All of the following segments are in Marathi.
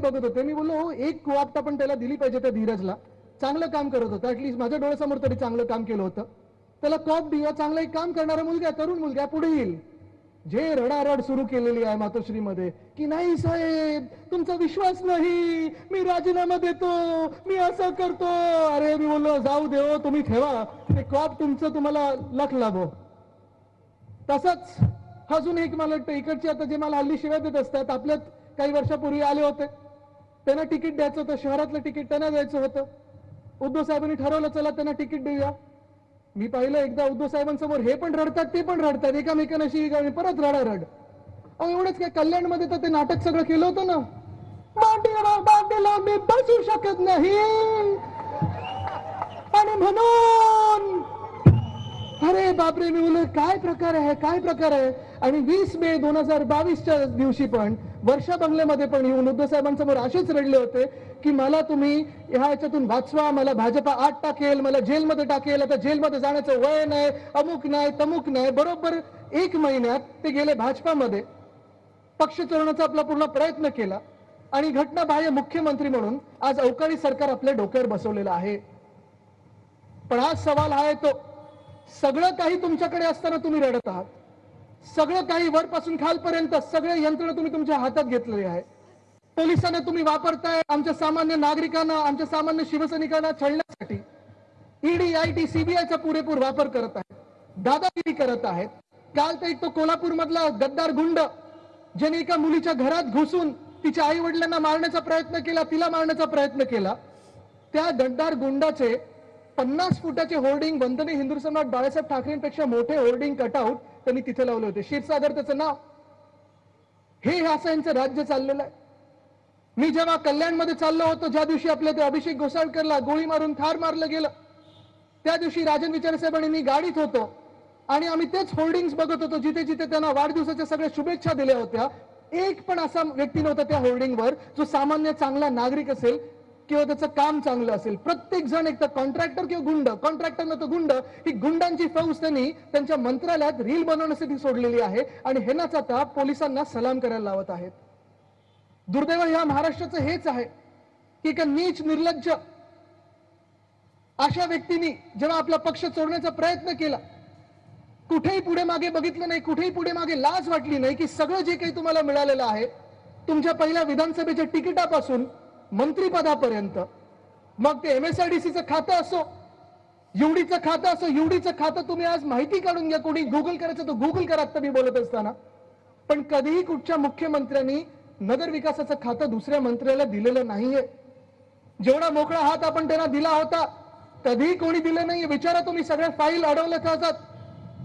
बघत होते. मी बोललो, एक कोआप्टा पण त्याला दिली पाहिजे त्या धीरजला. चांगलं काम करत होतं, ऍटलीस्ट माझ्या डोळ्यासमोर तरी चांगलं काम केलं होतं. त्याला कॉप दिवा, चांगला एक काम करणारा मुलगा, तरुण मुलगा पुढे येईल. जे रडारड सुरू केलेली आहे मातोश्रीमध्ये की नाही साहेब तुमचा विश्वास नाही, मी राजीनामा देतो, मी असं करतो. अरे मी बोललो जाऊ देव, तुम्ही ठेवा ते कॉप तुमचं, तुम्हाला लख लाभो. तसंच अजून एक मला वाटतं इकडचे आता जे मला हल्ली शिव्या देत असतात, आपल्यात काही वर्षापूर्वी आले होते, त्यांना तिकीट द्यायचं होतं, शहरातलं तिकीट त्यांना द्यायचं होतं. उद्धव साहेबांनी ठरवलं चला त्यांना तिकीट देऊया. मी पाहिलं एकदा उद्धव साहेबांसमोर हे पण रडतात ते पण रडतात, एकामेकांशी परत रडारड. एवढंच काय, कल्याणमध्ये तर ते नाटक सगळं केलं होतं ना, मांडीला मी बसू शकत नाही आणि म्हणून अरे बापरे, मी बोललो काय प्रकार आहे, काय प्रकार आहे. आणि 20 मे 2022च्या दिवशी पण वर्षा बंगल्यामध्ये पण येऊन उद्धव साहेबांसमोर असेच रडले होते की मला तुम्ही ह्याच्यातून वाचवा, मला भाजपा आत टाकेल, मला जेलमध्ये टाकेल, आता जेलमध्ये जाण्याचं वय नाही, अमुक नाही तमुक नाही. बरोबर 1 महिन्यात ते गेले भाजपामध्ये, पक्ष चोरण्याचा आपला पूर्ण प्रयत्न केला आणि घटनाबाह्य मुख्यमंत्री म्हणून आज अवकाळी सरकार आपल्या डोक्यावर बसवलेलं आहे. पण आज सवाल हा आहे तो, सगळं काही तुमच्याकडे असताना तुम्ही रडत आहात. सगळं काही वरपासून खालपर्यंत सगळे यंत्रणा तुम्ही तुमच्या हातात घेतलेली आहे. पोलिसांना तुम्ही वापरताय आमच्या सामान्य नागरिकांना, आमच्या सामान्य शिवसैनिकांना छळण्यासाठी. ईडी, आयटी, सीबीआयचा पुरेपूर वापर करत आहेत, दादागिरी करत आहेत. काल तर एक तो कोल्हापूर मधला गद्दार गुंड ज्याने एका मुलीच्या घरात घुसून तिच्या आई वडिलांना मारण्याचा प्रयत्न केला, तिला मारण्याचा प्रयत्न केला, त्या गद्दार गुंडाचे 50 फुटाचे होर्डिंग, वंदने हिंदू सम्राट बाळासाहेब ठाकरेंपेक्षा मोठे होर्डिंग कटआउट त्यांनी तिथे लावले होते. क्षीरसागर त्याचं नाव. हे असं यांचं राज्य चाललेलं आहे. मी जेव्हा कल्याणमध्ये चाललो होतो, ज्या दिवशी आपल्या ते अभिषेक घोसाळकरला गोळी मारून ठार मारलं गेलं, त्या दिवशी राजन विचारे साहेब आणि मी गाडीत होतो आणि आम्ही तेच होर्डिंग्स बघत होतो, जिथे जिथे त्यांना वाढदिवसाच्या सगळ्या शुभेच्छा दिल्या होत्या. एक पण असा व्यक्ती नव्हता त्या होर्डिंगवर जो सामान्य चांगला नागरिक असेल किंवा त्याचं काम चांगलं असेल. प्रत्येक जण एक तर कॉन्ट्रॅक्टर किंवा गुंड, कॉन्ट्रॅक्टर नव्हतं गुंड, ही गुंडांची फौज त्यांनी त्यांच्या मंत्रालयात रील बनवण्यासाठी सोडलेली आहे आणि हेनाच आता पोलिसांना सलाम करायला लावत आहेत. दुर्दैव ह्या महाराष्ट्राचं हेच आहे की एका नीच निर्लज्ज अशा व्यक्तींनी जेव्हा आपला पक्ष चोरण्याचा प्रयत्न केला, कुठेही पुढे मागे बघितलं नाही, कुठेही पुढे मागे लाज वाटली नाही की सगळं जे काही तुम्हाला मिळालेलं आहे, तुमच्या पहिल्या विधानसभेच्या तिकिटापासून मंत्रीपदापर्यंत, मग ते MSIDCचं खातं असो, युडीचं खातं असो, युडीचं खातं तुम्ही आज माहिती काढून घ्या, कोणी गुगल करायचं तर गुगल करा. आता मी बोलत असताना पण कधीही कुठच्या मुख्यमंत्र्यांनी नगर विकासाचं खातं दुसऱ्या मंत्र्याला दिलेलं नाहीये. जेवढा मोकळा हात आपण त्यांना दिला होता कधीही कोणी दिलं नाहीये. विचारा तुम्ही, सगळ्या फाईल अडवल्या जातात,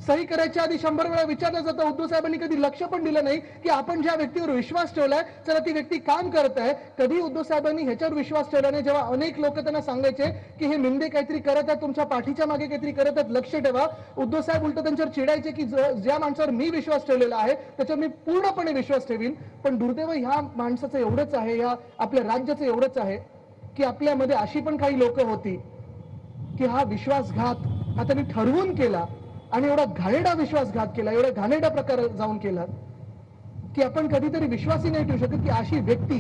सही करायच्या आधी 100 वेळा विचारलं जातं. उद्धव साहेबांनी कधी लक्ष पण दिलं नाही की आपण ज्या व्यक्तीवर विश्वास ठेवलाय चला ती व्यक्ती काम करत आहे. कधी उद्धव साहेबांनी ह्याच्यावर विश्वास ठेवला नाही. जेव्हा अनेक लोक त्यांना सांगायचे की हे मिंदे काहीतरी करत आहेत, तुमच्या पाठीच्या मागे काहीतरी करत आहेत, लक्ष ठेवा, उद्धव साहेब उलट त्यांच्यावर चिडायचे की ज्या माणसावर मी विश्वास ठेवलेला आहे त्याच्यावर मी पूर्णपणे विश्वास ठेवीन. पण दुर्दैव ह्या माणसाचं एवढंच आहे, या आपल्या राज्याचं एवढंच आहे की आपल्यामध्ये अशी पण काही लोक होती की हा विश्वासघात आता मी ठरवून केला आणि एवढा घाणेरडा विश्वासघात केला, एवढा घाणेरडा प्रकार जाऊन केला की आपण कधीतरी विश्वासही नाही ठेवू शकत की अशी व्यक्ती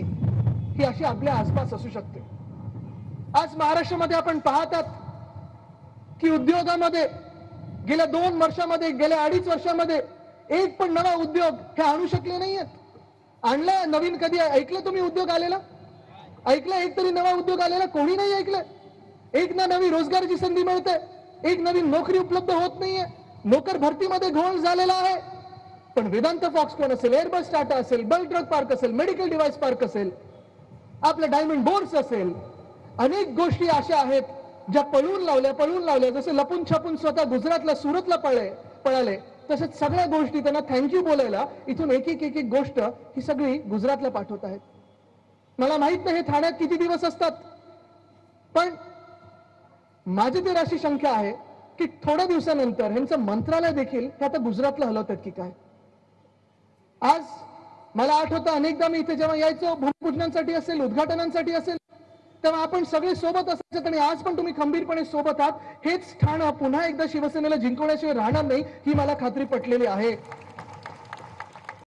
ही अशी आपल्या आसपास असू शकते. आज महाराष्ट्रामध्ये आपण पाहतात की उद्योगामध्ये गेल्या 2 वर्षामध्ये, गेल्या 2.5 वर्षामध्ये एक पण नवा उद्योग हे आणू शकले नाहीयेत. आणला नवीन, कधी ऐकलं तुम्ही उद्योग आलेला? ऐकलं एक तरी नवा उद्योग आलेला? कोणी नाही ऐकलं. एक ना नवी रोजगाराची संधी मिळते, एक नवीन नोकरी उपलब्ध होत नाहीये, नोकर भरतीमध्ये घोळ झालेला आहे. पण वेदांत फॉक्सकॉन असेल, एअरबस टाटा असेल, बल्क ड्रग पार्क असेल, मेडिकल डिव्हाइस पार्क असेल, आपलं डायमंड बोर्स असेल, अनेक गोष्टी अशा आहेत ज्या पळून लावल्या. जसे लपून छपून स्वतः गुजरातला, सुरतला पळाले, तसेच सगळ्या गोष्टी त्यांना थँक्यू बोलायला इथून एक एक गोष्ट ही सगळी गुजरातला पाठवत आहेत. मला माहित नाही हे ठाण्यात किती दिवस असतात, पण माझी तर अशी शंका आहे की थोड्या दिवसानंतर ह्यांचं मंत्रालय देखील हे आता गुजरातला हलवतात की काय. आज मला आठवतं अनेकदा मी इथे जेव्हा यायचो भूमिपूजनांसाठी असेल, उद्घाटनांसाठी असेल, तेव्हा आपण सगळे सोबत असायचे आणि आज पण तुम्ही खंबीरपणे सोबत आहात. हेच ठाणं पुन्हा एकदा शिवसेनेला जिंकवण्याशिवाय राहणार नाही ही मला खात्री पटलेली आहे.